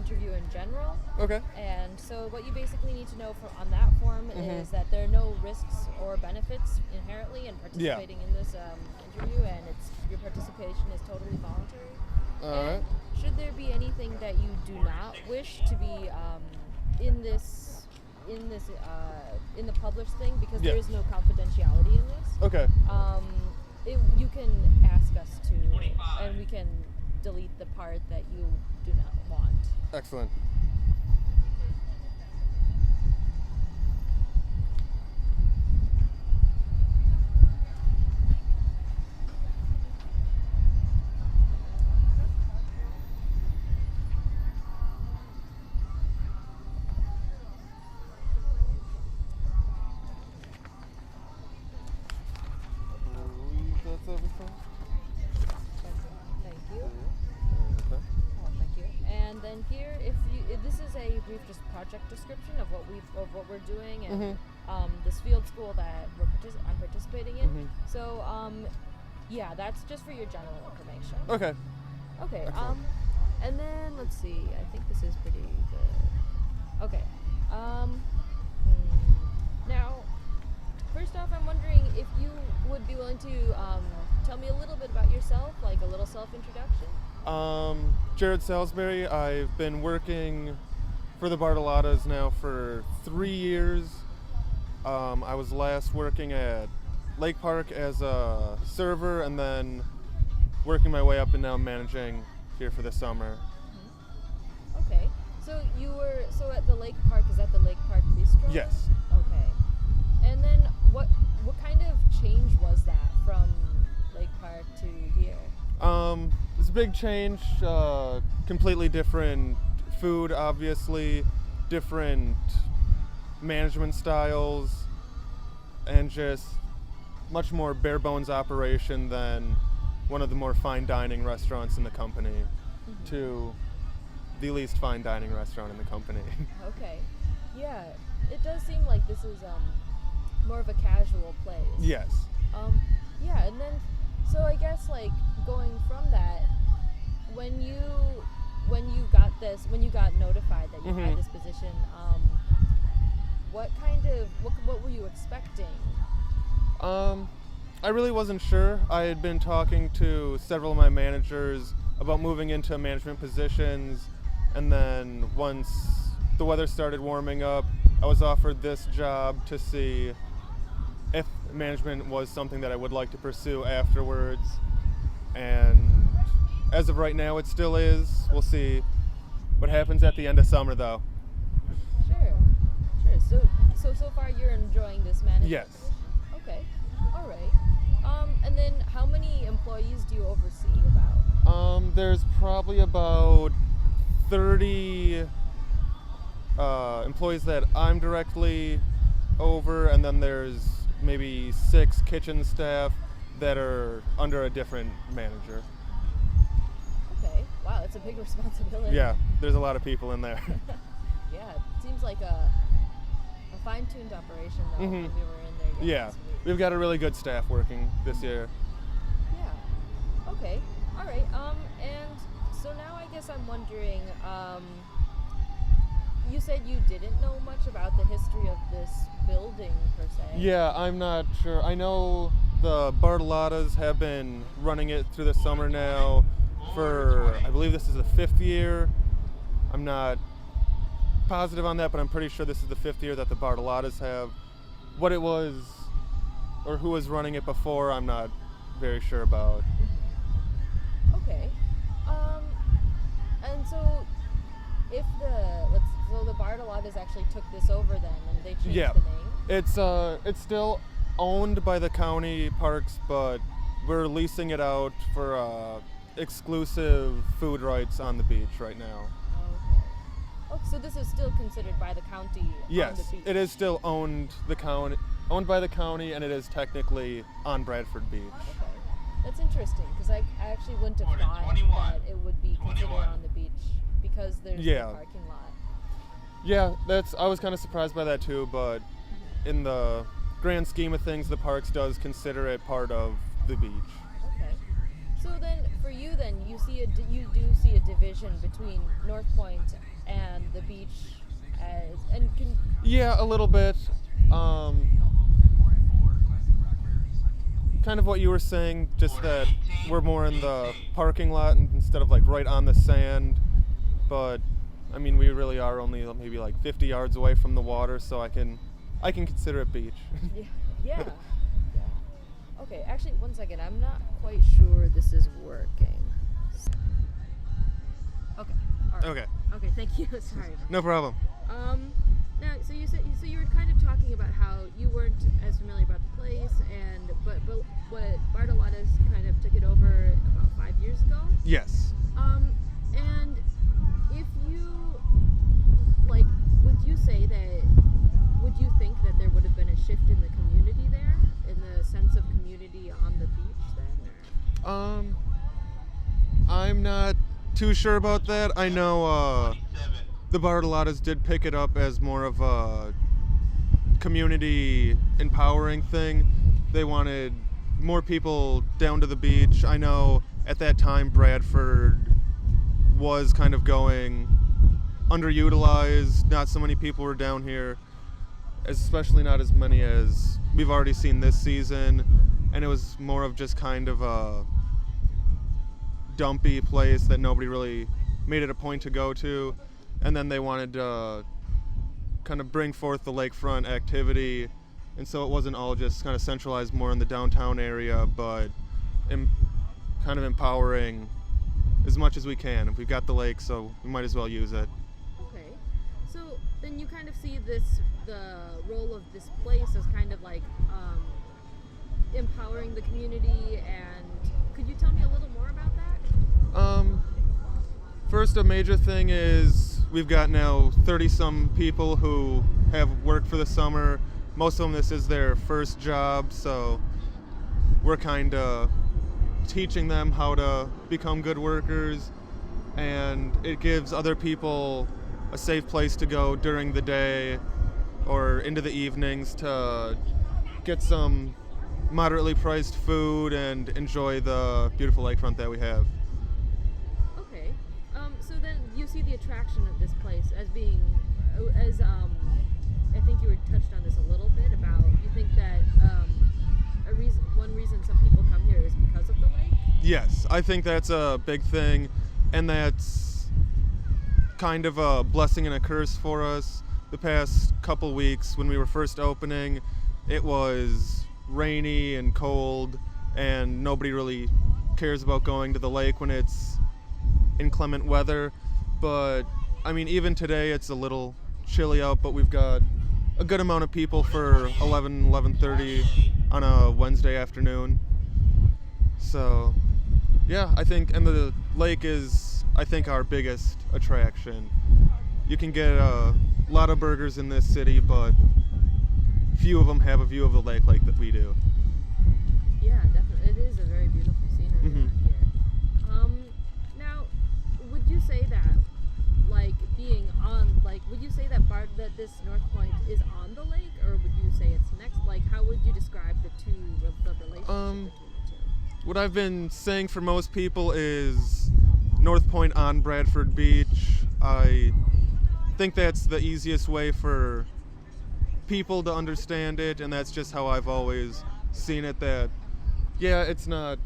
interview in general. Okay. And so what you basically need to know on that form is that there are no risks or benefits inherently in participating in this interview, and your participation is totally voluntary. All right. Should there be anything that you do not wish to be in the published thing, because there is no confidentiality in this. Okay. You can ask us to, and we can delete the part that you do not want. Excellent. That's everything. Thank you. Okay. Oh, thank you. And then here, if this is a brief just project description of what we're doing, and this field school that I'm participating in. So yeah, that's just for your general information. Okay. Okay. Excellent. And then let's see. I think this is pretty good. Okay. Now, first off, I'm wondering if you would be willing to tell me a little bit about yourself, like a little self-introduction. Jared Salisbury. I've been working for the Bartolotas now for 3 years. I was last working at Lake Park as a server, and then working my way up and now managing here for the summer. Okay. So you were at the Lake Park. Is that the Lake Park Bistro? Yes. Okay. And then what kind of change was that from Lake Park to here? It's a big change. Completely different food, obviously, different management styles, and just much more bare bones operation than one of the more fine dining restaurants in the company to the least fine dining restaurant in the company. Okay. Yeah, it does seem like this is more of a casual place. Yes. Yeah, and then so I guess like going from that, when you got notified that you had this position, what were you expecting? I really wasn't sure. I had been talking to several of my managers about moving into management positions, and then once the weather started warming up, I was offered this job to see if management was something that I would like to pursue afterwards. And as of right now, it still is. We'll see what happens at the end of summer, though. Sure. So far you're enjoying this management? Yes. Okay. All right. And then how many employees do you oversee about? There's probably about 30 employees that I'm directly over, and then there's maybe 6 kitchen staff that are under a different manager. Okay. Wow, that's a big responsibility. Yeah, there's a lot of people in there. Yeah, it seems like a fine-tuned operation though when we were in there. Yeah, we've got a really good staff working this year. Yeah. Okay. All right. And so now I guess I'm wondering, you said you didn't know much about the history of this building per se. Yeah, I'm not sure. I know the Bartolotas have been running it through the summer now for, I believe this is the 5th year. I'm not positive on that, but I'm pretty sure this is the 5th year that the Bartolotas have. What it was, or who was running it before, I'm not very sure about. Okay. And so if the Bartolotas actually took this over then, and they changed the name? It's still owned by the county parks, but we're leasing it out for exclusive food rights on the beach right now. Okay. Oh, so this is still considered by the county on Yes, the beach? it is still owned by the county, and it is technically on Bradford Beach. Okay. That's interesting, because I actually wouldn't have thought that it would be considered on the beach because there's no parking lot. Yeah, I was kind of surprised by that too, but in the grand scheme of things, the parks does consider it part of the beach. Okay. So then, for you, then you do see a division between North Point and the beach, Yeah, a little bit. Kind of what you were saying, just that we're more in the parking lot instead of like right on the sand. But I mean, we really are only maybe like 50 yards away from the water, so I can consider it beach. Yeah. Okay, actually, one second. I'm not quite sure this is working. Okay. All right. Okay. Thank you. Sorry. No problem. Now, so you were kind of talking about how you weren't as familiar about the place, but what Bartolotta's kind of took it over about 5 years ago. Yes. And if you would you think that there would have been a shift in the community there, in the sense of community on the beach then? Or? I'm not too sure about that. I know the Bartolottas did pick it up as more of a community empowering thing. They wanted more people down to the beach. I know at that time Bradford was kind of going underutilized. Not so many people were down here, especially not as many as we've already seen this season. And it was more of just kind of a dumpy place that nobody really made it a point to go to. And then they wanted to kind of bring forth the lakefront activity, and so it wasn't all just kind of centralized more in the downtown area, but kind of empowering as much as we can. We've got the lake, so we might as well use it. Okay, so then you kind of see the role of this place as kind of like empowering the community, and could you tell me a little more about that? First, a major thing is we've got now 30-some people who have worked for the summer. Most of them, this is their first job, so we're kind of teaching them how to become good workers, and it gives other people a safe place to go during the day or into the evenings to get some moderately priced food and enjoy the beautiful lakefront that we have. Okay. So then you see the attraction of this place as being, I think you were touched on this a little bit about, you think that one reason some people come here is because of the lake? Yes, I think that's a big thing, and that's kind of a blessing and a curse for us. The past couple weeks when we were first opening, it was rainy and cold, and nobody really cares about going to the lake when it's inclement weather. But I mean, even today it's a little chilly out, but we've got a good amount of people for 11:30 on a Wednesday afternoon. So yeah, I think, and the lake is, I think, our biggest attraction. You can get a lot of burgers in this city, but few of them have a view of the lake like that we do. Yeah, definitely. It is a very beautiful scenery Mm-hmm. around here. Now, would you say that, would you say that that this North Point is on the lake, or would you say it's next? Like, how would you describe the relationship between the two? What I've been saying for most people is North Point on Bradford Beach. I think that's the easiest way for people to understand it, and that's just how I've always seen it. That, yeah, it's not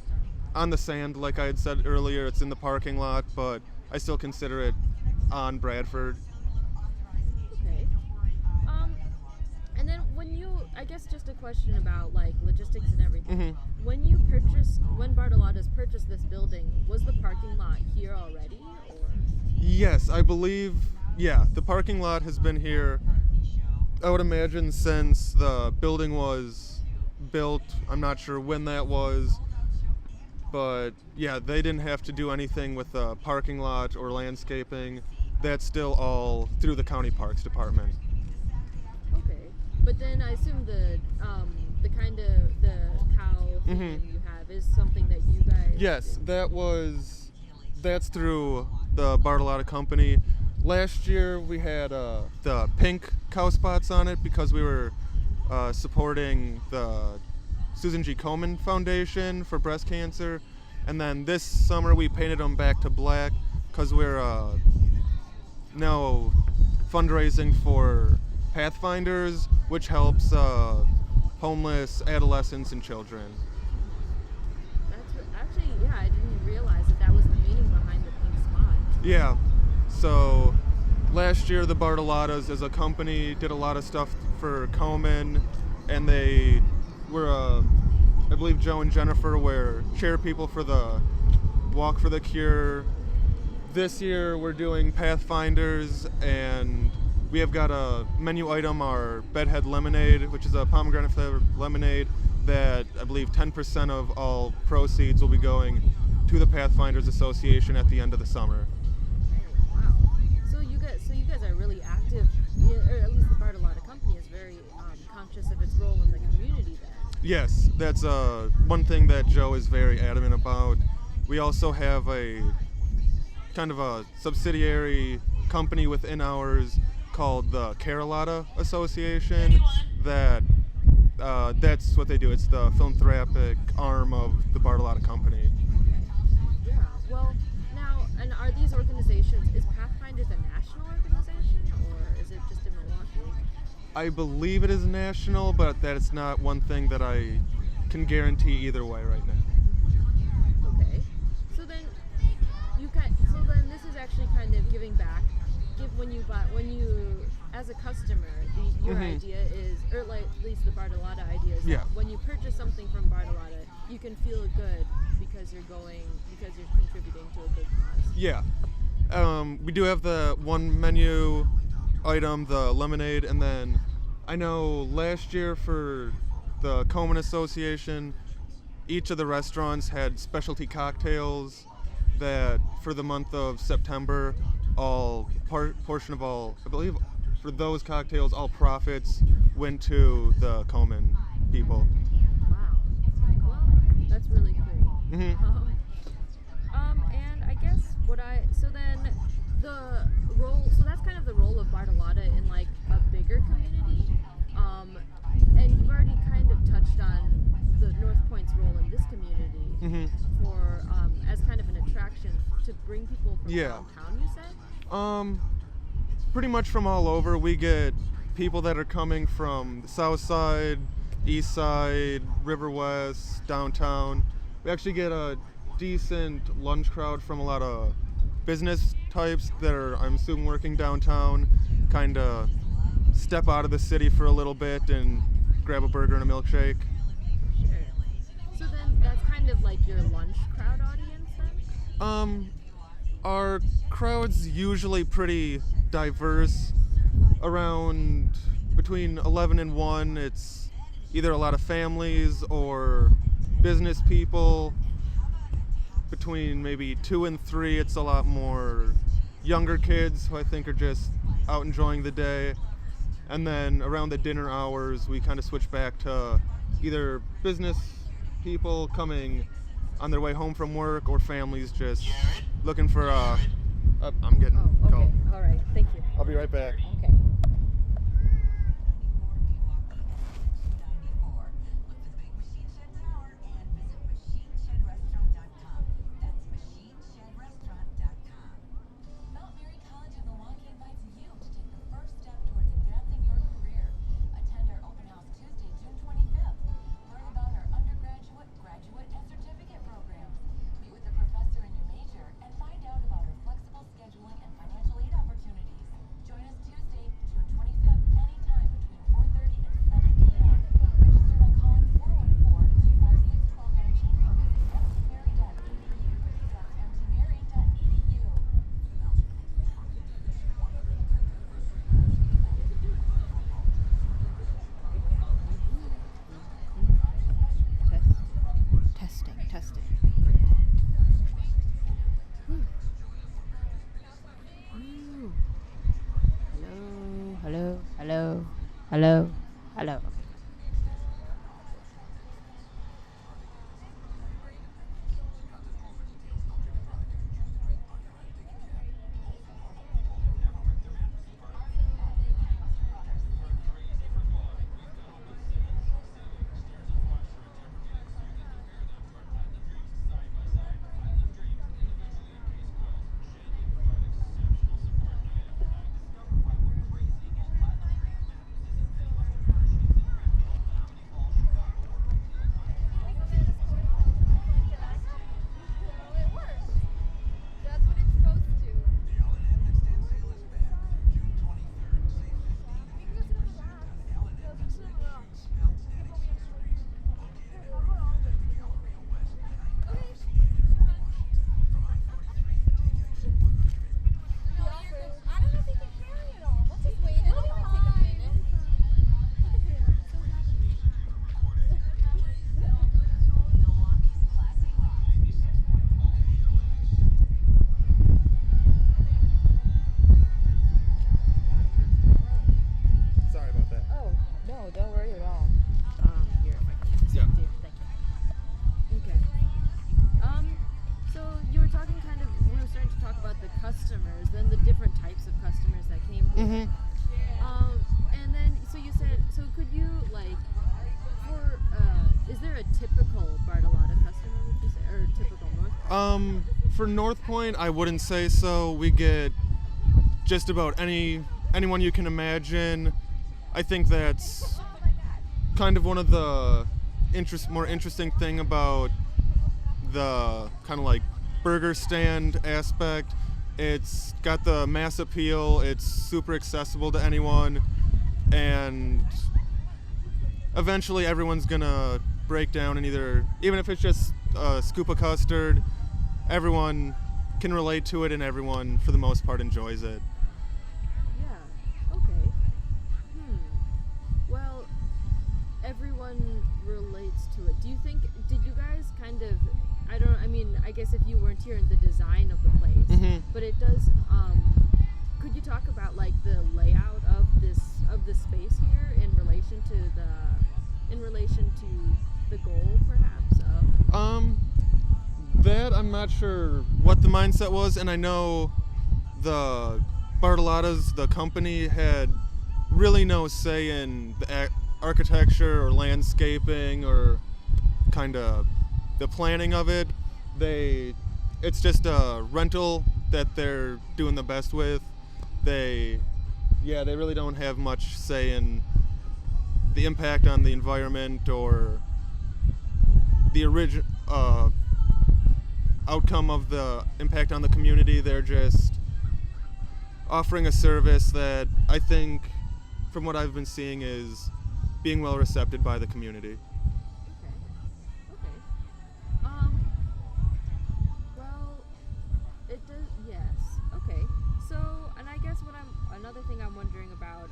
on the sand like I had said earlier, it's in the parking lot, but I still consider it on Bradford. Okay. And then I guess just a question about like logistics and everything. Mm-hmm. When Bartolotta's purchased this building, was the parking lot here already, or? Yes, I believe, yeah, the parking lot has been here, I would imagine, since the building was built. I'm not sure when that was, but yeah, they didn't have to do anything with the parking lot or landscaping. That's still all through the county parks department. Okay, but then I assume the cow Mm-hmm. thing you have is something that you guys. Yes, that's through the Bartolotta company. Last year we had the pink cow spots on it because we were supporting the Susan G. Komen Foundation for breast cancer, And then this summer we painted them back to black because we're now fundraising for Pathfinders, which helps homeless adolescents and children. Actually, yeah, I didn't realize that was the meaning behind the pink spot. Yeah. So last year the Bartolotas as a company did a lot of stuff for Komen, and they were, I believe Joe and Jennifer were chair people for the Walk for the Cure. This year we're doing Pathfinders, and we have got a menu item, our Bedhead Lemonade, which is a pomegranate flavored lemonade that I believe 10% of all proceeds will be going to the Pathfinders Association at the end of the summer. Wow. So you guys are really active, or at least the Bartolotta company is very conscious of its role in the community then. Yes, that's one thing that Joe is very adamant about. We also have a kind of a subsidiary company within ours called the Carolata Association that's what they do. It's the philanthropic arm of the Bartolotta company. Yeah. Well, now, and are these organizations, is Pathfinders a national organization, or is it just in Milwaukee? I believe it is national, but that is not one thing that I can guarantee either way right now. Okay. So then this is actually kind of giving back. When you as a customer, your idea is, or like at least the Bartolotta idea is, that when you purchase something from Bartolotta, you can feel good because you're contributing to a good cause. Yeah. We do have the one menu item, the lemonade, and then I know last year for the Komen Association, each of the restaurants had specialty cocktails that for the month of September, portion of all, I believe for those cocktails, all profits went to the Komen people. Wow. Well, that's really cool. Mm-hmm. And I guess that's kind of the role of Bartolotta in like a bigger community. And you've already kind of touched on the North Point's role in this community for as kind of an attraction to bring people from downtown, you said? Pretty much from all over. We get people that are coming from the south side, east side, River West, downtown. We actually get a decent lunch crowd from a lot of business types that are, I'm assuming, working downtown, kind of step out of the city for a little bit and grab a burger and a milkshake. Sure. So then that's kind of like your lunch crowd audience then? Our crowd's usually pretty diverse. Around between 11 and 1, it's either a lot of families or business people. Between maybe 2 and 3, it's a lot more younger kids who I think are just out enjoying the day. And then around the dinner hours, we kind of switch back to either business people coming on their way home from work or families just looking for I'm getting called. All right. Thank you. I'll be right back. Okay. Testing. Hello. Mm-hmm. And then, so you said, so could you, like, for, is there a typical Bartolotta customer, would you say, or typical North Point? For North Point, I wouldn't say so. We get just about anyone you can imagine. I think that's kind of one of the more interesting thing about the kind of like burger stand aspect. It's got the mass appeal, it's super accessible to anyone, and eventually everyone's gonna break down and even if it's just a scoop of custard, everyone can relate to it and everyone for the most part enjoys it. Yeah, okay. Well, everyone relates to it. Do you think, did you guys kind of, I guess if you weren't here in the design of the place, Mm-hmm. but it does, could you talk about like the layout of the space here in relation to the goal perhaps of? That I'm not sure what the mindset was, and I know the Bartolottas, the company, had really no say in the architecture or landscaping or kind of the planning of it. It's just a rental that they're doing the best with. They really don't have much say in the impact on the environment or the outcome of the impact on the community. They're just offering a service that I think, from what I've been seeing, is being well received by the community. Okay. Well, it does, yes. Okay. So, and I guess another thing I'm wondering about,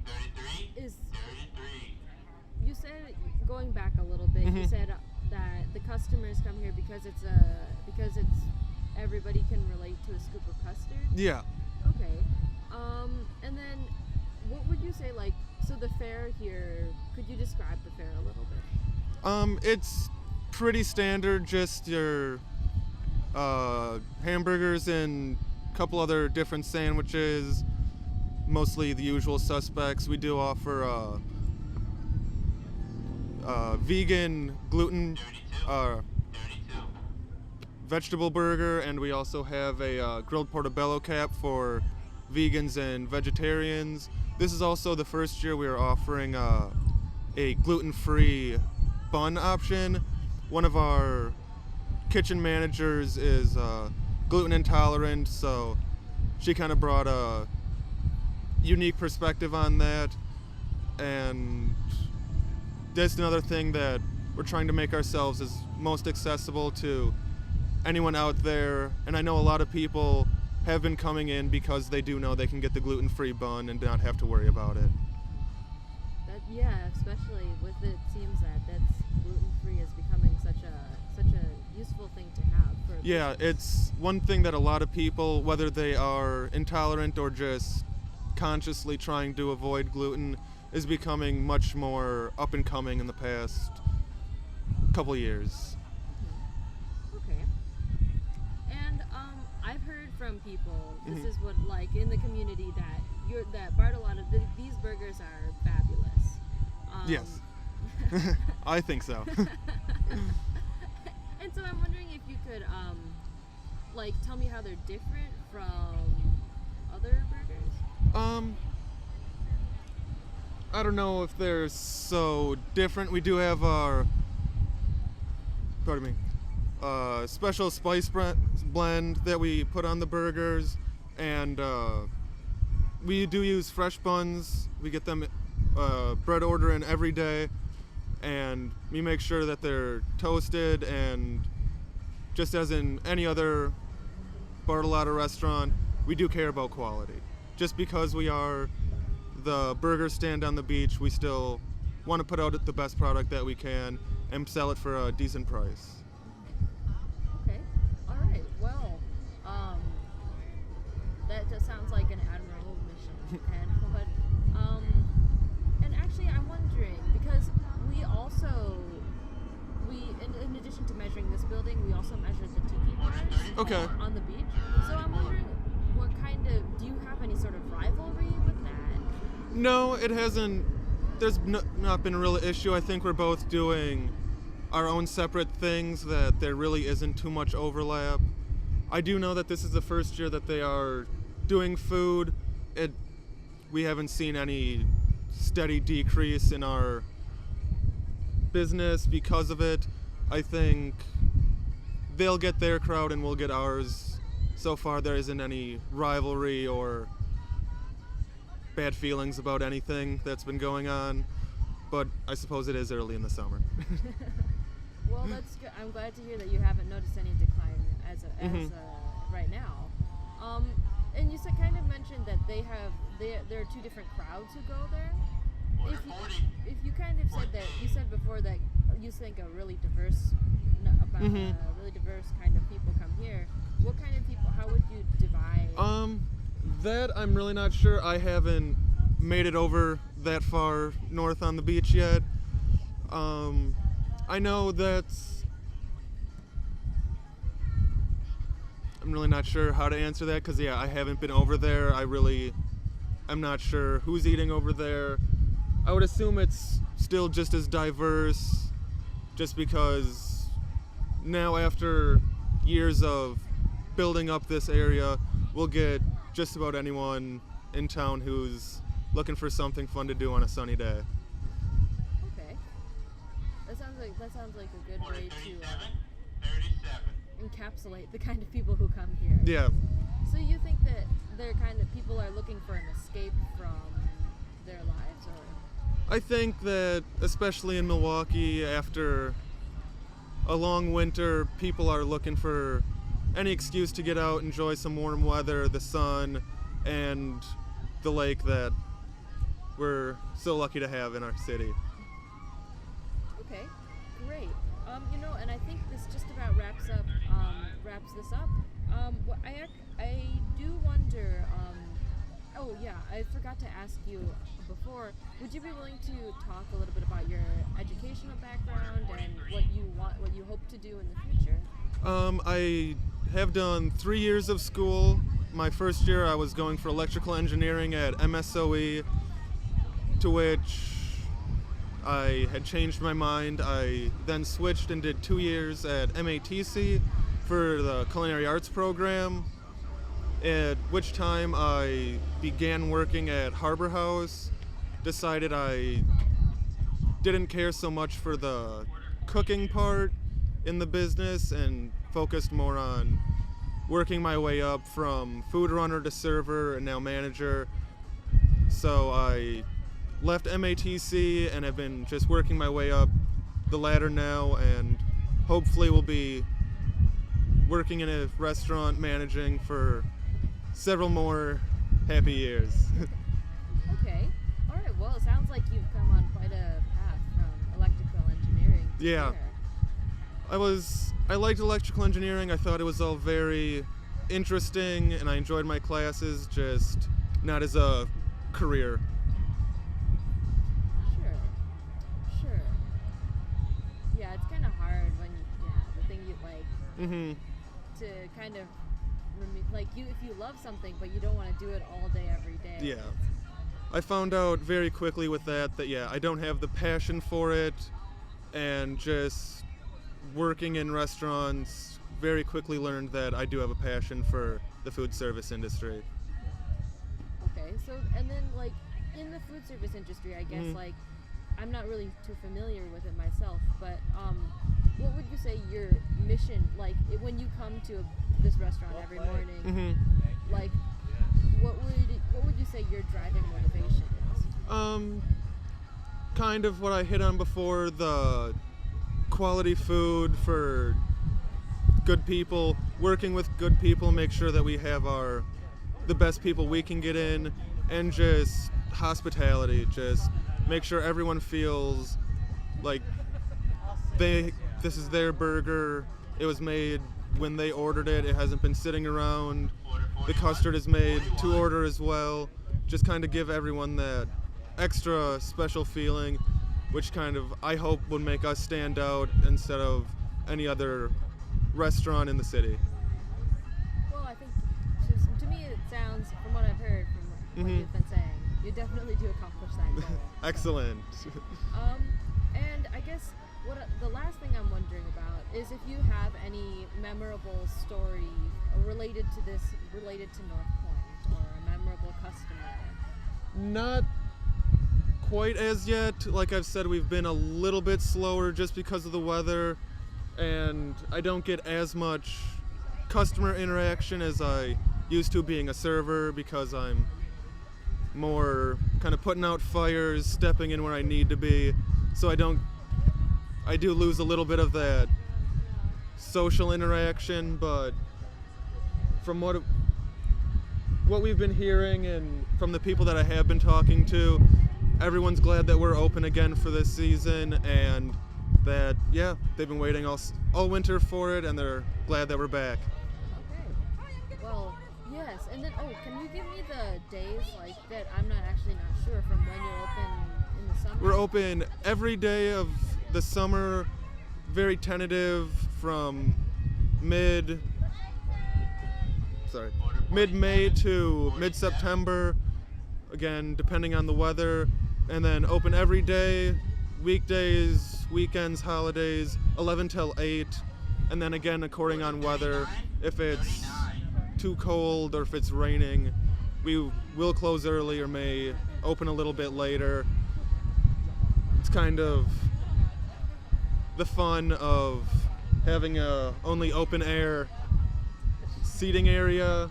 33. is 33. you said, going back a little bit, Mm-hmm. you said that the customers come here because it's everybody can relate to a scoop of custard. Yeah. Okay. And then what would you say, like, so the fare here, could you describe the fare a little bit? It's pretty standard, just your hamburgers and a couple other different sandwiches, mostly the usual suspects. We do offer vegan, gluten, 32. vegetable burger, and we also have a grilled portobello cap for vegans and vegetarians. This is also the first year we are offering a gluten-free bun option. One of our kitchen managers is gluten intolerant, so she kind of brought a unique perspective on that. And that's another thing that we're trying to make ourselves as most accessible to anyone out there. And I know a lot of people have been coming in because they do know they can get the gluten-free bun and not have to worry about it. Yeah, especially with it seems that's gluten-free is becoming such a useful thing to have for a Yeah, business. it's one thing that a lot of people, whether they are intolerant or just consciously trying to avoid gluten, is becoming much more up and coming in the past couple years. Okay. And I've heard from people, this Mhm. is what, like, in the community, that Bartolotta, these burgers are fabulous. Yes. I think so. And so I'm wondering if you could, like, tell me how they're different from other burgers. I don't know if they're so different. We do have our, special spice blend that we put on the burgers, and we do use fresh buns. We get them bread order in every day, and we make sure that they're toasted, and just as in any other Bartolotta restaurant, we do care about quality. Just because we are the burger stand on the beach, we still want to put out the best product that we can and sell it for a decent price. Okay. All right. Well, that just sounds like an admirable mission. And actually, I'm wondering, because in addition to measuring this building, we also measured the tiki bars Okay. on the beach. So I'm wondering, do you have any sort of No, it hasn't. There's not been a real issue. I think we're both doing our own separate things, that there really isn't too much overlap. I do know that this is the first year that they are doing food. We haven't seen any steady decrease in our business because of it. I think they'll get their crowd and we'll get ours. So far there isn't any rivalry or bad feelings about anything that's been going on, but I suppose it is early in the summer. Well, that's good. I'm glad to hear that you haven't noticed any decline as right now. And you kind of mentioned that there are two different crowds who go there. Order 40. If you kind of said that, you said before that you think a really diverse, really diverse kind of people come here. What kind of people? How would you divide? That I'm really not sure. I haven't made it over that far north on the beach yet. I know I'm really not sure how to answer that because, I haven't been over there. I'm not sure who's eating over there. I would assume it's still just as diverse, just because now after years of building up this area, we'll get just about anyone in town who's looking for something fun to do on a sunny day. Okay. That sounds like a good Order way 37. to 37. encapsulate the kind of people who come here. Yeah. So you think that they're kind of people are looking for an escape from their lives, or? I think that especially in Milwaukee, after a long winter, people are looking for any excuse to get out, enjoy some warm weather, the sun, and the lake that we're so lucky to have in our city. Okay, great. And I think this just about wraps this up. I do wonder. I forgot to ask you before. Would you be willing to talk a little bit about your educational background and what you hope to do in the future? I have done 3 years of school. My first year I was going for electrical engineering at MSOE, to which I had changed my mind. I then switched and did 2 years at MATC for the culinary arts program, at which time I began working at Harbor House, decided I didn't care so much for the cooking part in the business and focused more on working my way up from food runner to server and now manager. So I left MATC and have been just working my way up the ladder now, and hopefully will be working in a restaurant managing for several more happy years. Okay. All right. Well, it sounds like you've come on quite a path from electrical engineering to Yeah. here. I liked electrical engineering. I thought it was all very interesting and I enjoyed my classes, just not as a career. Sure. Yeah, it's kind of hard when the thing you like Mm-hmm. to kind of if you love something but you don't want to do it all day every day. Yeah. I found out very quickly with that I don't have the passion for it, and just working in restaurants very quickly learned that I do have a passion for the food service industry. Okay. So and then in the food service industry, I guess Mhm. I'm not really too familiar with it myself, but what would you say your mission, when you come to this restaurant every morning, Mm-hmm. what would you say your driving motivation is? Kind of what I hit on before, the quality food for good people, working with good people, make sure that we have the best people we can get in, and just hospitality, just make sure everyone feels like this is their burger, it was made when they ordered it, it hasn't been sitting around, the custard is made to order as well, just kind of give everyone that extra special feeling, which kind of I hope would make us stand out instead of any other restaurant in the city. Well, I think to me it sounds, from what I've heard, from what Mhm. you've been saying, you definitely do accomplish Excellent. And I guess the last thing I'm wondering about is if you have any memorable story related to North Point, or a memorable customer. Not quite as yet. Like I've said, we've been a little bit slower just because of the weather, and I don't get as much customer interaction as I used to being a server, because I'm more kind of putting out fires, stepping in where I need to be. So I do lose a little bit of that social interaction, but from what we've been hearing and from the people that I have been talking to, everyone's glad that we're open again for this season, and that, yeah, they've been waiting all winter for it, and they're glad that we're back. Okay. Well, yes. And then, can you give me the days that? I'm not sure from when you're open in the summer. We're open every day of the summer, very tentative, from mid-May to mid-September, again, depending on the weather, and then open every day, weekdays, weekends, holidays, 11 till 8, and then again, according on weather, if it's too cold or if it's raining, we will close early or may open a little bit later. It's kind of the fun of having a only open air seating area,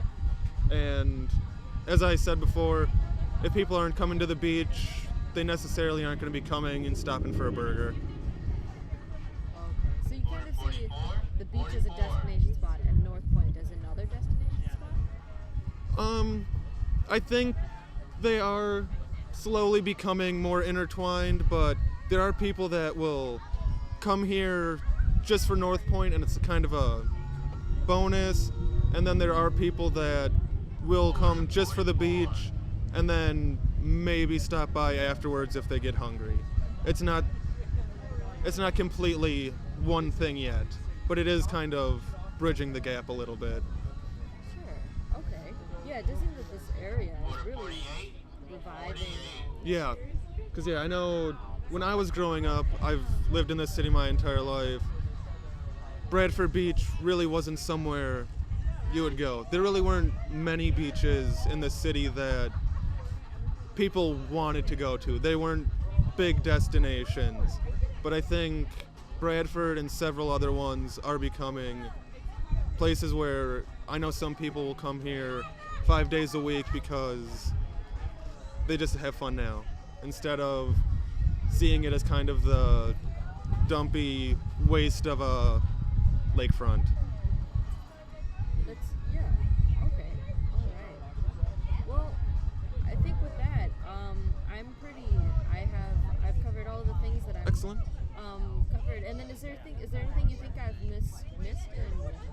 and as I said before, if people aren't coming to the beach, they necessarily aren't going to be coming and stopping for a burger. Okay, so you kind of see the beach as a destination spot and North Point as another destination spot? I think they are slowly becoming more intertwined, but there are people that will come here just for North Point, and it's a kind of a bonus, and then there are people that will come just for the beach and then maybe stop by afterwards if they get hungry. It's not completely one thing yet, but it is kind of bridging the gap a little bit. Sure. Okay. Yeah, it does seem that this area is really reviving. Yeah, because I know when I was growing up, I've lived in this city my entire life. Bradford Beach really wasn't somewhere you would go. There really weren't many beaches in the city that people wanted to go to. They weren't big destinations. But I think Bradford and several other ones are becoming places where I know some people will come here 5 days a week because they just have fun now, instead of seeing it as kind of the dumpy waste of a lakefront. Okay, all right. Well, I think with that, I've covered all the things that I've Excellent. covered. And then is there anything you think I've missed?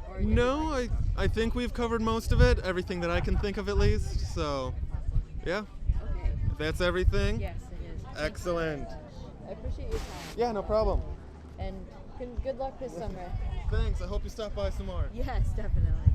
Or No, I think we've covered most of it, everything that I can think of at least. So, yeah. Okay. If that's everything. Yes, it is. Excellent. I appreciate your time. Yeah, no problem. And good luck this summer. Thanks. I hope you stop by some more. Yes, definitely.